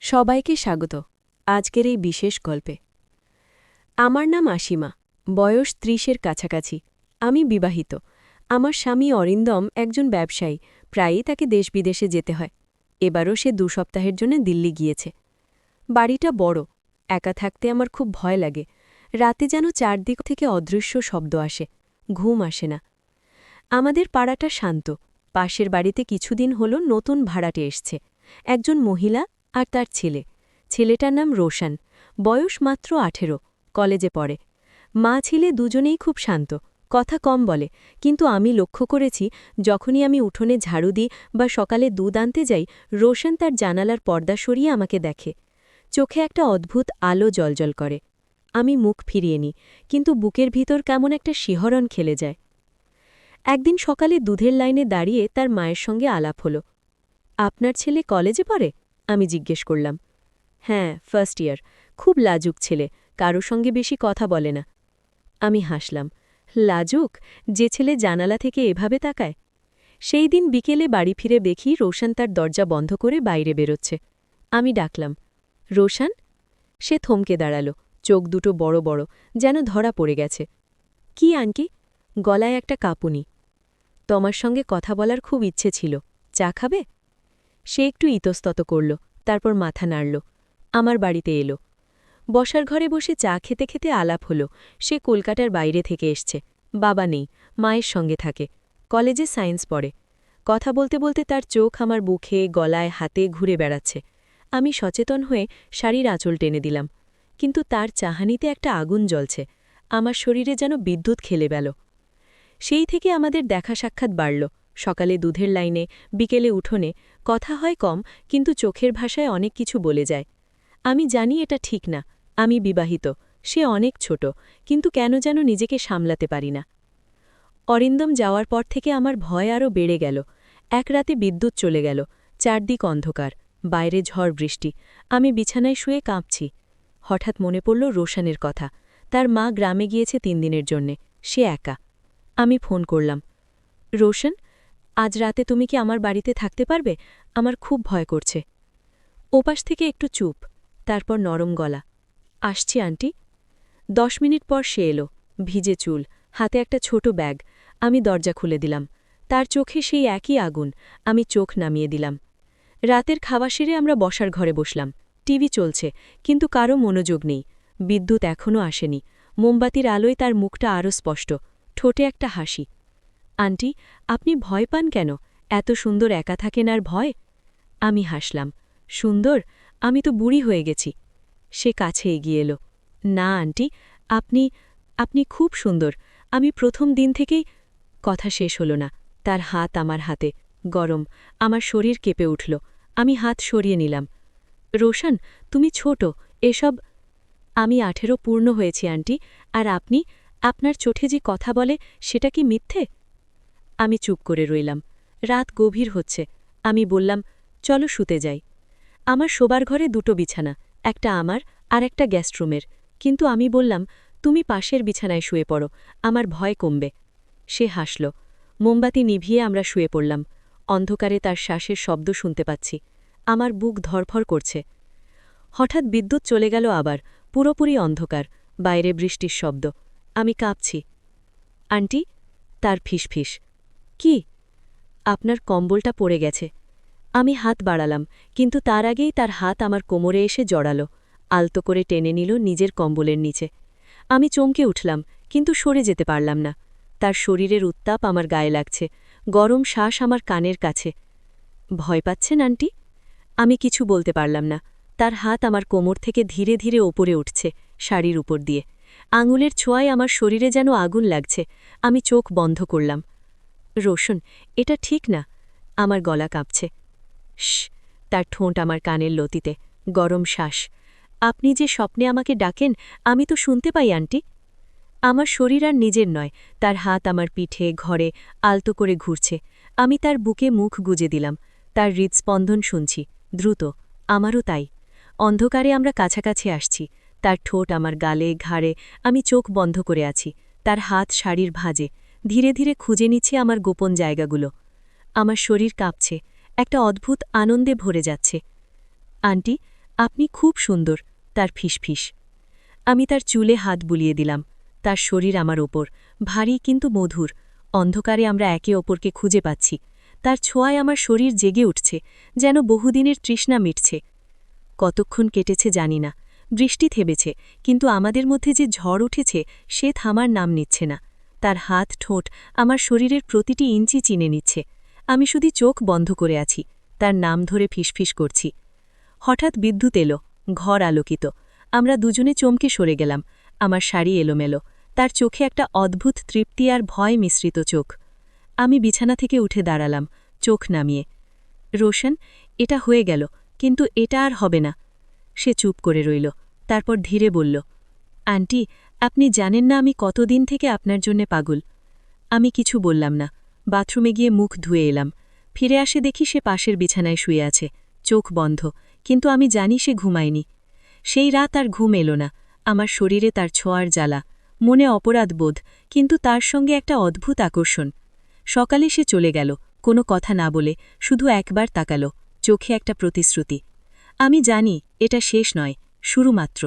সবাইকে স্বাগত আজকের এই বিশেষ গল্পে। আমার নাম আসিমা, বয়স ৩০-এর কাছাকাছি। আমি বিবাহিত। আমার স্বামী অরিন্দম একজন ব্যবসায়ী, প্রায়ই তাকে দেশ বিদেশে যেতে হয়। এবারও সে ২ সপ্তাহের জন্য দিল্লি গিয়েছে। বাড়িটা বড়, একা থাকতে আমার খুব ভয় লাগে। রাতে যেন চারদিক থেকে অদৃশ্য শব্দ আসে, ঘুম আসে না। আমাদের পাড়াটা শান্ত। পাশের বাড়িতে কিছুদিন হল নতুন ভাড়াটে এসছে, একজন মহিলা আর তার ছেলে। ছেলেটার নাম রোশন, বয়স মাত্র ১৮, কলেজে পড়ে। মা ছেলে দুজনেই খুব শান্ত, কথা কম বলে, কিন্তু আমি লক্ষ্য করেছি যখনই আমি উঠোনে ঝাড়ু দিই বা সকালে দুধ আনতে যাই, রোশন তার জানালার পর্দা সরিয়ে আমাকে দেখে। চোখে একটা অদ্ভুত আলো জ্বলজ্বল করে। আমি মুখ ফিরিয়ে নিই, কিন্তু বুকের ভিতর কেমন একটা শিহরণ খেলে যায়। একদিন সকালে দুধের লাইনে দাঁড়িয়ে তার মায়ের সঙ্গে আলাপ হল। আপনার ছেলে কলেজে পড়ে? আমি জিজ্ঞেস করলাম। হ্যাঁ, ফার্স্ট ইয়ার। খুব লাজুক ছেলে, কারো সঙ্গে বেশি কথা বলে না। আমি হাসলাম। লাজুক? যে ছেলে জানালা থেকে এভাবে তাকায়? সেই দিন বিকেলে বাড়ি ফিরে দেখি রোশন তার দরজা বন্ধ করে বাইরে বেরোচ্ছে। আমি ডাকলাম, রোশন? সে থমকে দাঁড়াল, চোখ দুটো বড় বড়, যেন ধরা পড়ে গেছে। কি আন্টি? গলায় একটা কাঁপুনি। তোমার সঙ্গে কথা বলার খুব ইচ্ছে ছিল, চা খাবে? সে একটু ইতস্তত করল, তারপর মাথা নাড়ল। আমার বাড়িতে এলো। বসার ঘরে বসে চা খেতে খেতে আলাপ হলো। সে কলকাতার বাইরে থেকে এসছে, বাবা নেই, মায়ের সঙ্গে থাকে, কলেজে সায়েন্স পড়ে। কথা বলতে বলতে তার চোখ আমার বুকে, গলায়, হাতে ঘুরে বেড়াচ্ছে। আমি সচেতন হয়ে শাড়ির আঁচল টেনে দিলাম, কিন্তু তার চাহানিতে একটা আগুন জ্বলছে। আমার শরীরে যেন বিদ্যুৎ খেলে গেল। সেই থেকে আমাদের দেখা সাক্ষাৎ বাড়ল। সকালে দুধের লাইনে, বিকেলে উঠোনে। কথা হয় কম, কিন্তু চোখের ভাষায় অনেক কিছু বলে যায়। আমি জানি এটা ঠিক না, আমি বিবাহিত, সে অনেক ছোট, কিন্তু কেন যেন নিজেকে সামলাতে পারি না। অরিন্দম যাওয়ার পর থেকে আমার ভয় আরও বেড়ে গেল। এক রাতে বিদ্যুৎ চলে গেল, চারদিক অন্ধকার, বাইরে ঝড় বৃষ্টি। আমি বিছানায় শুয়ে কাঁপছি। হঠাৎ মনে পড়ল রোশনের কথা। তার মা গ্রামে গিয়েছে ৩ দিনের জন্যে, সে একা। আমি ফোন করলাম, রোশন, আজ রাতে তুমি কি আমার বাড়িতে থাকতে পারবে? আমার খুব ভয় করছে। ওপাশ থেকে একটু চুপ, তারপর নরম গলা, আসছি আন্টি। ১০ মিনিট পর সে এলো, ভিজে চুল, হাতে একটা ছোট ব্যাগ। আমি দরজা খুলে দিলাম। তার চোখে সেই একই আগুন। আমি চোখ নামিয়ে দিলাম। রাতের খাওয়া সেরে আমরা বসার ঘরে বসলাম। টিভি চলছে, কিন্তু কারও মনোযোগ নেই। বিদ্যুৎ এখনও আসেনি। মোমবাতির আলোয় তার মুখটা আরও স্পষ্ট, ঠোঁটে একটা হাসি। আন্টি, আপনি ভয় পান কেন? এত সুন্দর একা থাকেন আর ভয়? আমি হাসলাম। সুন্দর? আমি তো বুড়ি হয়ে গেছি। সে কাছে এগিয়ে এলো। না আন্টি, আপনি আপনি খুব সুন্দর। আমি প্রথম দিন থেকেই। কথা শেষ হল না। তার হাত আমার হাতে, গরম। আমার শরীর কেঁপে উঠল। আমি হাত সরিয়ে নিলাম। রোশন, তুমি ছোট, এসব। আমি ১৮ পূর্ণ হয়েছি আন্টি, আর আপনি, আপনার চোখে যে কথা বলে, সেটা কি মিথ্যে? আমি চুপ করে রইলাম। রাত গভীর হচ্ছে। আমি বললাম, চলো শুতে যাই। আমার শোবার ঘরে ২টো বিছানা, একটা আমার আর একটা গেস্টরুমের। কিন্তু আমি বললাম, তুমি পাশের বিছানায় শুয়ে পড়ো, আমার ভয় কমবে। সে হাসল। মোমবাতি নিভিয়ে আমরা শুয়ে পড়লাম। অন্ধকারে তার শ্বাসের শব্দ শুনতে পাচ্ছি। আমার বুক ধরফর করছে। হঠাৎ বিদ্যুৎ চলে গেল আবার, পুরোপুরি অন্ধকার, বাইরে বৃষ্টির শব্দ। আমি কাঁপছি। আন্টি? তার ফিসফিস। কি? আপনার কম্বলটা পড়ে গেছে। আমি হাত বাড়ালাম, কিন্তু তার আগেই তার হাত আমার কোমরে এসে জড়াল, আলতো করে টেনে নিল নিজের কম্বলের নিচে। আমি চমকে উঠলাম, কিন্তু সরে যেতে পারলাম না। তার শরীরের উত্তাপ আমার গায়ে লাগছে, গরম শ্বাস আমার কানের কাছে। ভয় পাচ্ছেন আন্টি? আমি কিছু বলতে পারলাম না। তার হাত আমার কোমর থেকে ধীরে ধীরে ওপরে উঠছে, শাড়ির উপর দিয়ে। আঙুলের ছোঁয়ায় আমার শরীরে যেন আগুন লাগছে। আমি চোখ বন্ধ করলাম। রোশন, এটা ঠিক না। আমার গলা কাঁপছে। শ্। তার ঠোঁট আমার কানের লতিতে, গরম শ্বাস। আপনি যে স্বপ্নে আমাকে ডাকেন, আমি তো শুনতে পাই আন্টি। আমার শরীর আর নিজের নয়, তার হাত আমার পিঠে, ঘরে, আলতো করে ঘুরছে। আমি তার বুকে মুখ গুজে দিলাম। তার হৃদস্পন্দন শুনছি, দ্রুত। আমারও তাই। অন্ধকারে আমরা কাছাকাছি আসছি। তার ঠোঁট আমার গালে, ঘাড়ে। আমি চোখ বন্ধ করে আছি। তার হাত শাড়ির ভাঁজে, ধীরে ধীরে খুঁজে নিচ্ছে আমার গোপন জায়গাগুলো। আমার শরীর কাঁপছে, একটা অদ্ভুত আনন্দে ভরে যাচ্ছে। আন্টি, আপনি খুব সুন্দর, তার ফিসফিস। আমি তার চুলে হাত বুলিয়ে দিলাম। তার শরীর আমার ওপর, ভারী কিন্তু মধুর। অন্ধকারে আমরা একে অপরকে খুঁজে পাচ্ছি। তার ছোঁয়ায় আমার শরীর জেগে উঠছে, যেন বহুদিনের তৃষ্ণা মিটছে। কতক্ষণ কেটেছে জানি না। বৃষ্টি থেমেছে, কিন্তু আমাদের মধ্যে যে ঝড় উঠেছে সে থামার নাম নিচ্ছে না। তার হাত ঠোঁট আমার শরীরের প্রতিটি ইঞ্চি চিনে নিচ্ছে। আমি শুধু চোখ বন্ধ করে আছি, তার নাম ধরে ফিসফিস করছি। হঠাৎ বিদ্যুৎ এলো, ঘর আলোকিত। আমরা দুজনে চমকে সরে গেলাম। আমার শাড়ি এলোমেলো, তার চোখে একটা অদ্ভুত তৃপ্তি আর ভয় মিশ্রিত চোখ। আমি বিছানা থেকে উঠে দাঁড়ালাম, চোখ নামিয়ে। রোশন, এটা হয়ে গেল, কিন্তু এটা আর হবে না। সে চুপ করে রইল, তারপর ধীরে বলল, আন্টি, আপনি জানেন না আমি কতদিন থেকে আপনার জন্যে পাগল। আমি কিছু বললাম না। বাথরুমে গিয়ে মুখ ধুয়ে এলাম। ফিরে আসে দেখি সে পাশের বিছানায় শুয়ে আছে, চোখ বন্ধ, কিন্তু আমি জানি সে ঘুমায়নি। সেই রাত আর ঘুম এলো না। আমার শরীরে তার ছোঁয়ার জ্বালা, মনে অপরাধ বোধ, কিন্তু তার সঙ্গে একটা অদ্ভুত আকর্ষণ। সকালে সে চলে গেল, কোনো কথা না বলে, শুধু একবার তাকালো, চোখে একটা প্রতিশ্রুতি। আমি জানি এটা শেষ নয়, শুরু মাত্র।